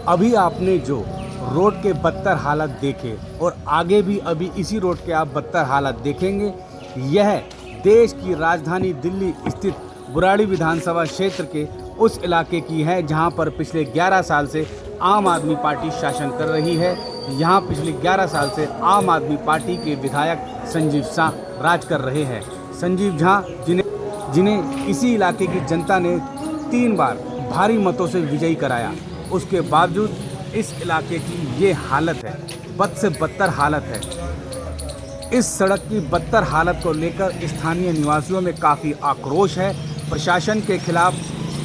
अभी आपने जो रोड के बदतर हालत देखे और आगे भी अभी इसी रोड के आप बदतर हालत देखेंगे, यह देश की राजधानी दिल्ली स्थित बुराड़ी विधानसभा क्षेत्र के उस इलाके की है जहां पर पिछले 11 साल से आम आदमी पार्टी शासन कर रही है। यहां पिछले 11 साल से आम आदमी पार्टी के विधायक संजीव झा राज कर रहे हैं। संजीव झा जिन्हें इसी इलाके की जनता ने 3 बार भारी मतों से विजयी कराया, उसके बावजूद इस इलाके की ये हालत है, बद से बदतर हालत है। इस सड़क की बदतर हालत को लेकर स्थानीय निवासियों में काफ़ी आक्रोश है, प्रशासन के खिलाफ,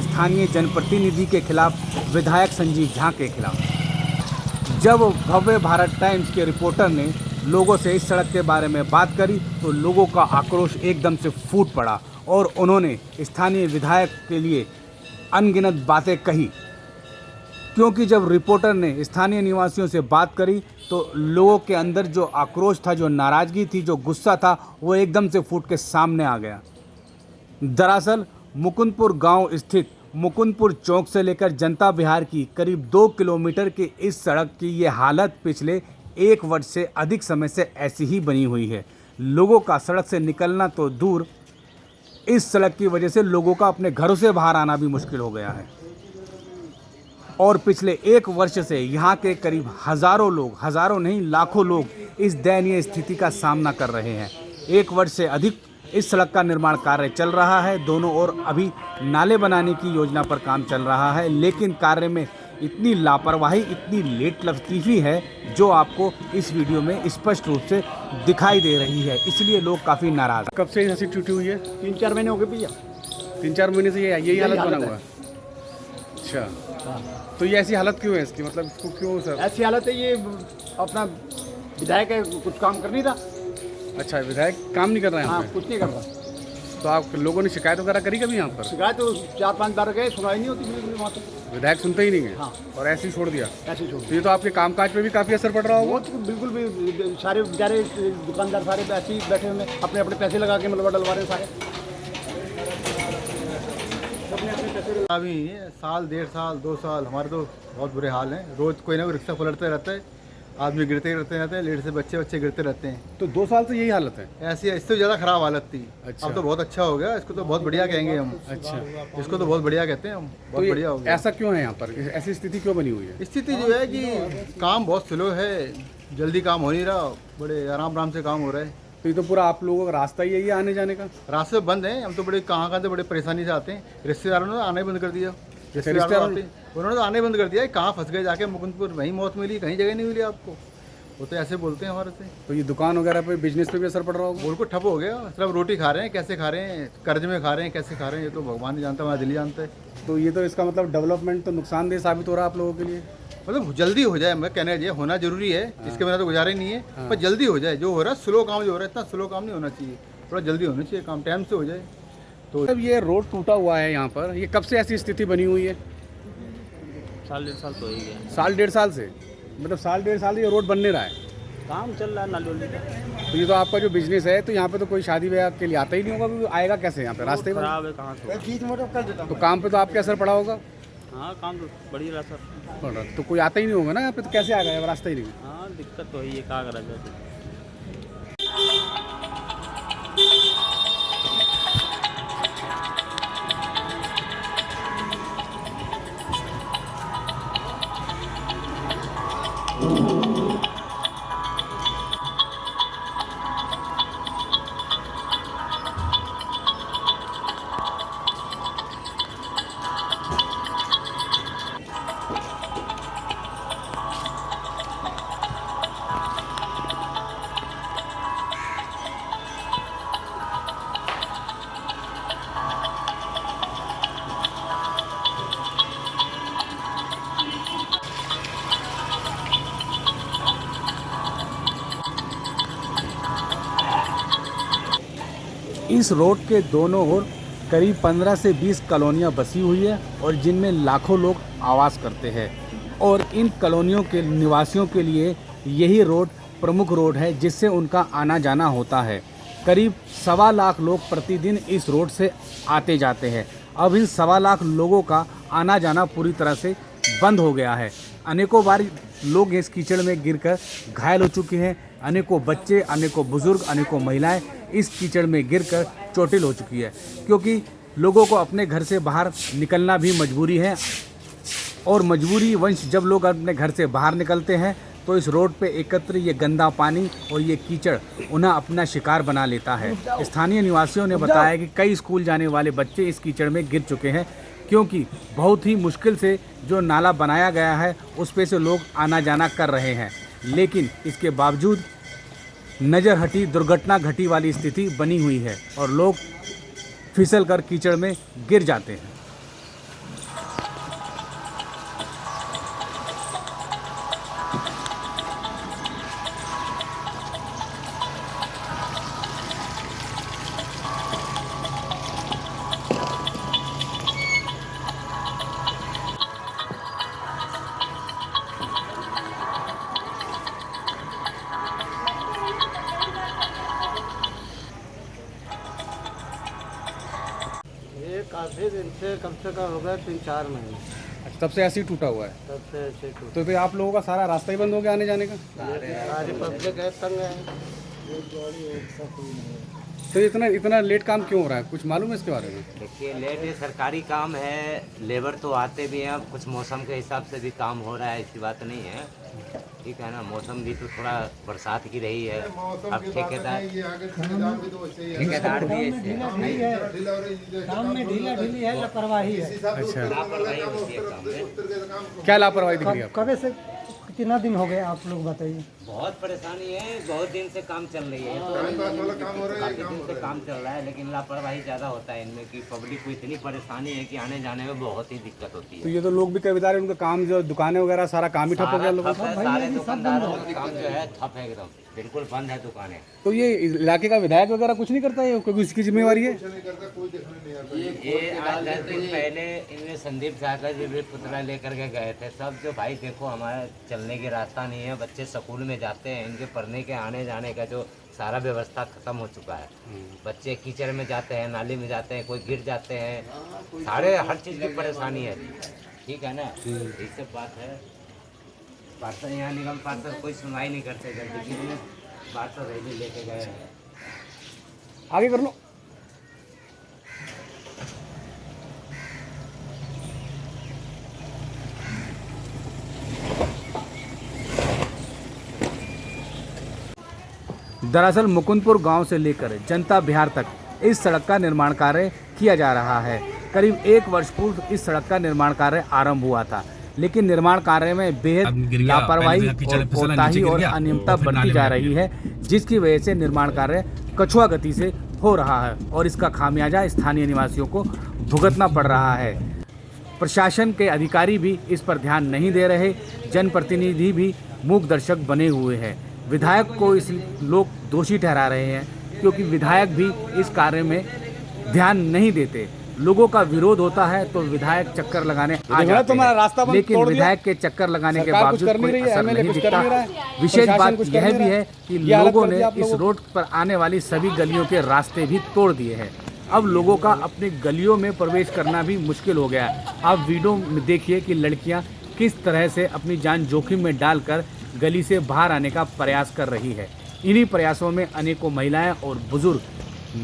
स्थानीय जनप्रतिनिधि के खिलाफ, विधायक संजीव झा के खिलाफ। जब भव्य भारत टाइम्स के रिपोर्टर ने लोगों से इस सड़क के बारे में बात करी तो लोगों का आक्रोश एकदम से फूट पड़ा और उन्होंने स्थानीय विधायक के लिए अनगिनत बातें कही, क्योंकि जब रिपोर्टर ने स्थानीय निवासियों से बात करी तो लोगों के अंदर जो आक्रोश था, जो नाराज़गी थी, जो गुस्सा था, वो एकदम से फूट के सामने आ गया। दरअसल मुकुंदपुर गांव स्थित मुकुंदपुर चौक से लेकर जनता विहार की करीब 2 किलोमीटर की इस सड़क की ये हालत पिछले 1 वर्ष से अधिक समय से ऐसी ही बनी हुई है। लोगों का सड़क से निकलना तो दूर, इस सड़क की वजह से लोगों का अपने घरों से बाहर आना भी मुश्किल हो गया है। और पिछले 1 वर्ष से यहाँ के करीब हज़ारों नहीं लाखों लोग इस दयनीय स्थिति का सामना कर रहे हैं। 1 वर्ष से अधिक इस सड़क का निर्माण कार्य चल रहा है। दोनों ओर अभी नाले बनाने की योजना पर काम चल रहा है, लेकिन कार्य में इतनी लापरवाही, इतनी लेट लतीफ़ी है जो आपको इस वीडियो में स्पष्ट रूप से दिखाई दे रही है। इसलिए लोग काफ़ी नाराज़। कब से हंसी टूटी हुई है? 3-4 महीने हो गए भैया। 3-4 महीने से यही हालत बना हुआ है। है। अच्छा, तो ये ऐसी हालत क्यों है इसकी? मतलब इसको क्यों सर? ऐसी हालत है, ये अपना विधायक है, कुछ काम कर नहीं रहा। अच्छा, विधायक काम नहीं कर रहे हैं यहाँ हाँ, कुछ नहीं कर रहा। पे? तो आप लोगों ने शिकायत वगैरह करी कभी यहाँ पर? शिकायत तो 4-5 बार गए, सुनाई नहीं होती बिल्कुल वहाँ पर। विधायक सुनते ही नहीं है। हाँ। और ऐसे ही छोड़ दिया। ऐसे छोड़ तो ये तो आपके कामकाज पे भी काफ़ी असर पड़ रहा होगा। वो तो बिल्कुल भी सारे बेचारे दुकानदार सारे ऐसे ही बैठे हुए हैं, अपने अपने पैसे लगा के मतलब डलवा रहे हैं सारे। अभी साल, 1.5 साल, 2 साल हमारे तो बहुत बुरे हाल हैं। रोज़ कोई ना कोई रिक्शा पलटते रहता है, आदमी गिरते रहते हैं, लेट से बच्चे गिरते रहते हैं। तो 2 साल से यही हालत है? ऐसी इससे ज़्यादा ख़राब हालत थी। अच्छा। अब तो बहुत अच्छा हो गया, इसको तो बहुत बढ़िया कहेंगे हम। अच्छा, इसको तो बहुत बढ़िया कहते हैं हम, तो बहुत बढ़िया हो ये गया। ऐसा क्यों है यहाँ पर? ऐसी स्थिति क्यों बनी हुई है? स्थिति जो है कि काम बहुत स्लो है, जल्दी काम हो नहीं रहा, बड़े आराम से काम हो रहा है। तो ये तो पूरा आप लोगों का रास्ता ही यही है आने जाने का? रास्ते बंद हैं, हम तो बड़े कहाँ से बड़े परेशानी से आते हैं। रिश्तेदारों ने आना ही बंद कर दिया। उन्होंने तो आने बंद कर दिया। कहाँ फंस गए जाके मुकुंदपुर, वहीं मौत मिली, कहीं जगह नहीं मिली आपको। वो तो ऐसे बोलते हैं हमारे से। तो ये दुकान वगैरह पे, बिजनेस पे भी असर पड़ रहा होगा? बिल्कुल ठप हो गया। सब रोटी खा रहे हैं, कैसे खा रहे हैं, कर्ज में खा रहे हैं, कैसे खा रहे हैं, ये तो भगवान नहीं जानता, हमारा दिल्ली जानता है। तो ये तो इसका मतलब डेवलपमेंट तो नुकसानदेह साबित हो रहा है आप लोगों के लिए। मतलब जल्दी हो जाए, मैं कहना चाहिए, होना जरूरी है। इसके बिना तो गुजारा ही नहीं है। पर जल्दी हो जाए, जो हो रहा है स्लो काम जो हो रहा है, इतना स्लो काम नहीं होना चाहिए, थोड़ा जल्दी होना चाहिए काम, टाइम से हो जाए। तो मतलब ये रोड टूटा हुआ है यहाँ पर, ये कब से ऐसी स्थिति बनी हुई है? 1.5 साल तो ही गया। 1.5 साल से? मतलब 1.5 साल से ये रोड बन नहीं रहा है? काम चल रहा है नाली वाली का। तो ये तो आपका जो बिजनेस है, तो यहाँ पे तो कोई शादी ब्याह के लिए आता ही नहीं होगा, क्योंकि आएगा कैसे यहाँ पे? रास्ते में खराब है, कहाँ से? तो काम पे तो आपके असर पड़ा होगा? हाँ, काम तो बढ़िया रहा सर। पड़ रहा, तो कोई आता ही नहीं होगा ना यहाँ पे, तो कैसे आ गया? रास्ता ही नहीं। हाँ, दिक्कत तो है, ये क्या करा जाए। इस रोड के दोनों ओर करीब 15 से 20 कॉलोनियाँ बसी हुई है और जिनमें लाखों लोग आवास करते हैं और इन कॉलोनियों के निवासियों के लिए यही रोड प्रमुख रोड है जिससे उनका आना जाना होता है। करीब 1.25 लाख लोग प्रतिदिन इस रोड से आते जाते हैं। अब इन 1.25 लाख लोगों का आना जाना पूरी तरह से बंद हो गया है। अनेकों बार लोग इस कीचड़ में गिरकर घायल हो चुके हैं। अनेकों बच्चे, अनेकों बुजुर्ग, अनेकों महिलाएं इस कीचड़ में गिरकर चोटिल हो चुकी है, क्योंकि लोगों को अपने घर से बाहर निकलना भी मजबूरी है। और मजबूरी वंश जब लोग अपने घर से बाहर निकलते हैं तो इस रोड पे एकत्र ये गंदा पानी और ये कीचड़ उन्हें अपना शिकार बना लेता है। स्थानीय निवासियों ने बताया कि कई स्कूल जाने वाले बच्चे इस कीचड़ में गिर चुके हैं, क्योंकि बहुत ही मुश्किल से जो नाला बनाया गया है उस पे से लोग आना जाना कर रहे हैं। लेकिन इसके बावजूद नज़र हटी दुर्घटना घटी वाली स्थिति बनी हुई है और लोग फिसल कर कीचड़ में गिर जाते हैं। ये काफ़ी दिन से कम हो गया 3-4 महीने अच्छा, तब से ऐसे ही टूटा हुआ है। तब से ऐसे टूट तो फिर आप लोगों का सारा रास्ता ही बंद हो गया आने जाने का? सारी पब्लिक है तंग है। तो इतना लेट काम क्यों हो रहा है, कुछ मालूम है इसके बारे में? देखिए, लेट ये सरकारी काम है, लेबर तो आते भी हैं, कुछ मौसम के हिसाब से भी काम हो रहा है, ऐसी बात नहीं है, ठीक है ना। मौसम भी तो थोड़ा बरसात की रही है। अब ठेकेदार भी ऐसे काम में ढीला ढीली है, लापरवाही है। अच्छा, लापरवाही होती है काम में। क्या लापरवाही दिख रही है आपको? कब से कितना दिन हो गए आप लोग बताइए? बहुत परेशानी है, बहुत दिन से काम चल रही है, तो काफी दिन से काम चल रहा है, लेकिन लापरवाही ज़्यादा होता है इनमें कि पब्लिक को इतनी परेशानी है कि आने जाने में बहुत ही दिक्कत होती तो है। ये तो लोग भी कई बता रहे हैं, उनका काम जो दुकानें वगैरह सारा काम ही ठप हो गया लोगों का। सारे दुकानदारों का काम जो है ठप है, एकदम बिल्कुल बंद है दुकानें। तो ये इलाके का विधायक वगैरह कुछ नहीं करता है, क्योंकि इसकी जिम्मेवारी है? ये आज 10 दिन पहले इनमें संदीप झा का जो भी पुतला लेकर के गए थे सब, जो भाई देखो हमारे चलने की रास्ता नहीं है, बच्चे स्कूल में जाते हैं, इनके पढ़ने के आने जाने का जो सारा व्यवस्था खत्म हो चुका है। बच्चे कीचड़ में जाते हैं, नाली में जाते हैं, कोई गिर जाते हैं, सारे हर चीज़ की परेशानी है, ठीक है ना। यही सब बात है। पार्षद यहाँ निगम पार्षद कोई सुनवाई नहीं करते, जल्दी कितने पार्षद रैली लेके गए हैं। आगे कर लो। दरअसल मुकुंदपुर गांव से लेकर जनता बिहार तक इस सड़क का निर्माण कार्य किया जा रहा है। करीब 1 वर्ष पूर्व इस सड़क का निर्माण कार्य आरंभ हुआ था, लेकिन निर्माण कार्य में बेहद लापरवाही और कोताही और अनियमितता बरती जा रही है, जिसकी वजह से निर्माण कार्य कछुआ गति से हो रहा है और इसका खामियाजा स्थानीय निवासियों को भुगतना पड़ रहा है। प्रशासन के अधिकारी भी इस पर ध्यान नहीं दे रहे, जनप्रतिनिधि भी मूक दर्शक बने हुए हैं। विधायक को इस लोग दोषी ठहरा रहे हैं, क्योंकि विधायक भी इस कार्य में ध्यान नहीं देते। लोगों का विरोध होता है तो विधायक चक्कर लगाने आ जाते हैं, लेकिन विधायक के चक्कर लगाने के बावजूद कोई असर नहीं दिखता। विशेष बात यह भी है कि लोगों ने इस रोड पर आने वाली सभी गलियों के रास्ते भी तोड़ दिए हैं। अब लोगों का अपनी गलियों में प्रवेश करना भी मुश्किल हो गया है। आप वीडियो में देखिए कि लड़कियां किस तरह से अपनी जान जोखिम में डालकर गली से बाहर आने का प्रयास कर रही है। इन्हीं प्रयासों में अनेकों महिलाएं और बुजुर्ग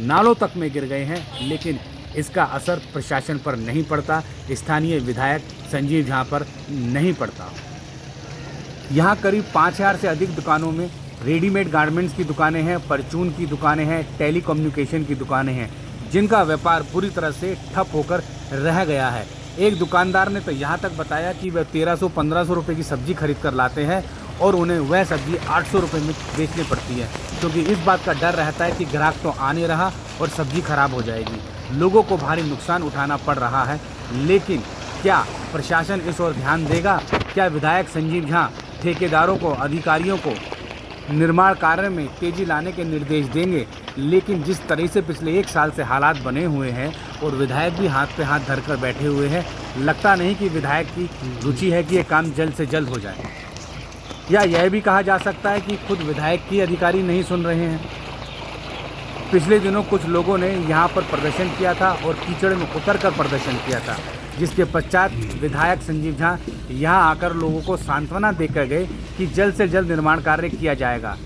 नालों तक में गिर गए हैं, लेकिन इसका असर प्रशासन पर नहीं पड़ता, स्थानीय विधायक संजीव झा पर नहीं पड़ता। यहाँ करीब 5000 से अधिक दुकानों में रेडीमेड गारमेंट्स की दुकानें हैं, परचून की दुकानें हैं, टेलीकम्युनिकेशन की दुकानें हैं, जिनका व्यापार पूरी तरह से ठप होकर रह गया है। एक दुकानदार ने तो यहाँ तक बताया कि वह 1300-1500 रुपये की सब्जी खरीद कर लाते हैं और उन्हें वह सब्जी 800 रुपये में बेचनी पड़ती है, क्योंकि इस बात का डर रहता है कि ग्राहक तो आने रहा और सब्जी खराब हो जाएगी। लोगों को भारी नुकसान उठाना पड़ रहा है, लेकिन क्या प्रशासन इस ओर ध्यान देगा? क्या विधायक संजीव झा ठेकेदारों को, अधिकारियों को निर्माण कार्य में तेजी लाने के निर्देश देंगे? लेकिन जिस तरह से पिछले 1 साल से हालात बने हुए हैं और विधायक भी हाथ पे हाथ धरकर बैठे हुए हैं, लगता नहीं कि विधायक की रुचि है कि ये काम जल्द से जल्द हो जाए। या यह भी कहा जा सकता है कि खुद विधायक की अधिकारी नहीं सुन रहे हैं। पिछले दिनों कुछ लोगों ने यहाँ पर प्रदर्शन किया था और कीचड़ में उतरकर प्रदर्शन किया था, जिसके पश्चात विधायक संजीव झा यहाँ आकर लोगों को सांत्वना देकर गए कि जल्द से जल्द निर्माण कार्य किया जाएगा।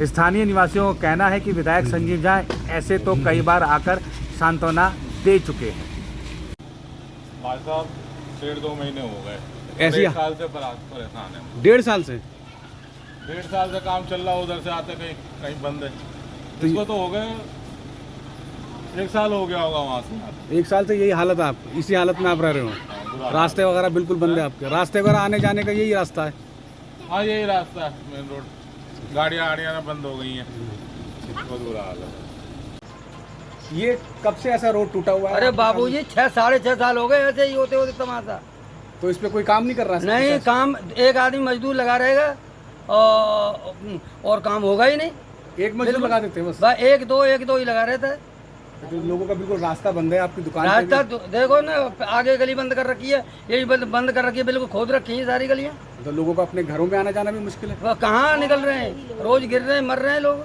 स्थानीय निवासियों का कहना है कि विधायक संजीव झा ऐसे तो कई बार आकर सांत्वना दे चुके हैं। भाई साहब 1.5-2 महीने हो गए, ऐसी 1 साल से परेशान है। 1.5 साल से 1.5 साल से काम चल रहा, उधर से आते कहीं कहीं बंद है। तो इसको तो हो गए 1 साल हो गया होगा वहाँ से। 1 साल से यही हालत है, आप इसी हालत में आप रह रहे हो। रास्ते वगैरह बिल्कुल बंद है आपके, रास्ते वगैरह आने जाने का यही रास्ता है। हाँ यही रास्ता है, मेन रोड, गाड़ियाँ आड़ियाँ बंद हो गई हैं, बहुत बुरा हाल है। ये कब से ऐसा रोड टूटा हुआ है? अरे बाबूजी 6-6.5 साल हो गए ऐसे ही होते होते तमाशा। तो इस पे कोई काम नहीं कर रहा है? नहीं काम, एक आदमी मजदूर लगा रहेगा और काम होगा ही नहीं। एक मजदूर लगा देते हैं बस। बस एक दो ही लगा रहता है। तो लोगों का बिल्कुल रास्ता बंद है आपकी दुकान पे रास्ता देखो ना, आगे गली बंद कर रखी है, यही बंद कर रखी है, बिल्कुल खोद रखी है सारी गलियाँ। तो लोगों को अपने घरों में आना जाना भी मुश्किल है। वह कहाँ निकल रहे हैं, रोज गिर रहे हैं, मर रहे हैं लोग।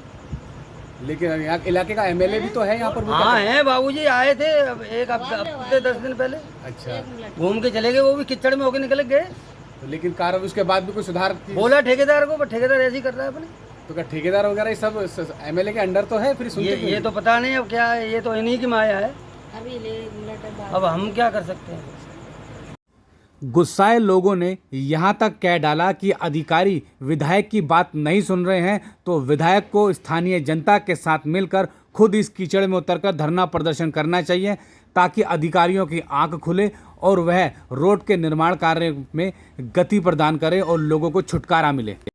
लेकिन यहाँ इलाके का एमएलए भी तो है यहाँ पर। वो हाँ हैं बाबूजी, आए थे एक हफ्ते 10 दिन पहले, अच्छा, घूम के चले गए, वो भी कीचड़ में होके निकल गए। तो लेकिन कार्य उसके बाद भी कोई सुधार बोला ठेकेदार को, पर ठेकेदार ऐसे ही कर रहा है अपने। तो क्या ठेकेदार वगैरह ये सब एमएलए के अंडर तो है? फिर सुनते क्यों ये नहीं? तो पता नहीं अब क्या है, ये तो इन्हीं की माया है, अब हम क्या कर सकते हैं। गुस्साए लोगों ने यहाँ तक कह डाला कि अधिकारी विधायक की बात नहीं सुन रहे हैं तो विधायक को स्थानीय जनता के साथ मिलकर खुद इस कीचड़ में उतरकर धरना प्रदर्शन करना चाहिए, ताकि अधिकारियों की आंख खुले और वह रोड के निर्माण कार्य में गति प्रदान करे और लोगों को छुटकारा मिले।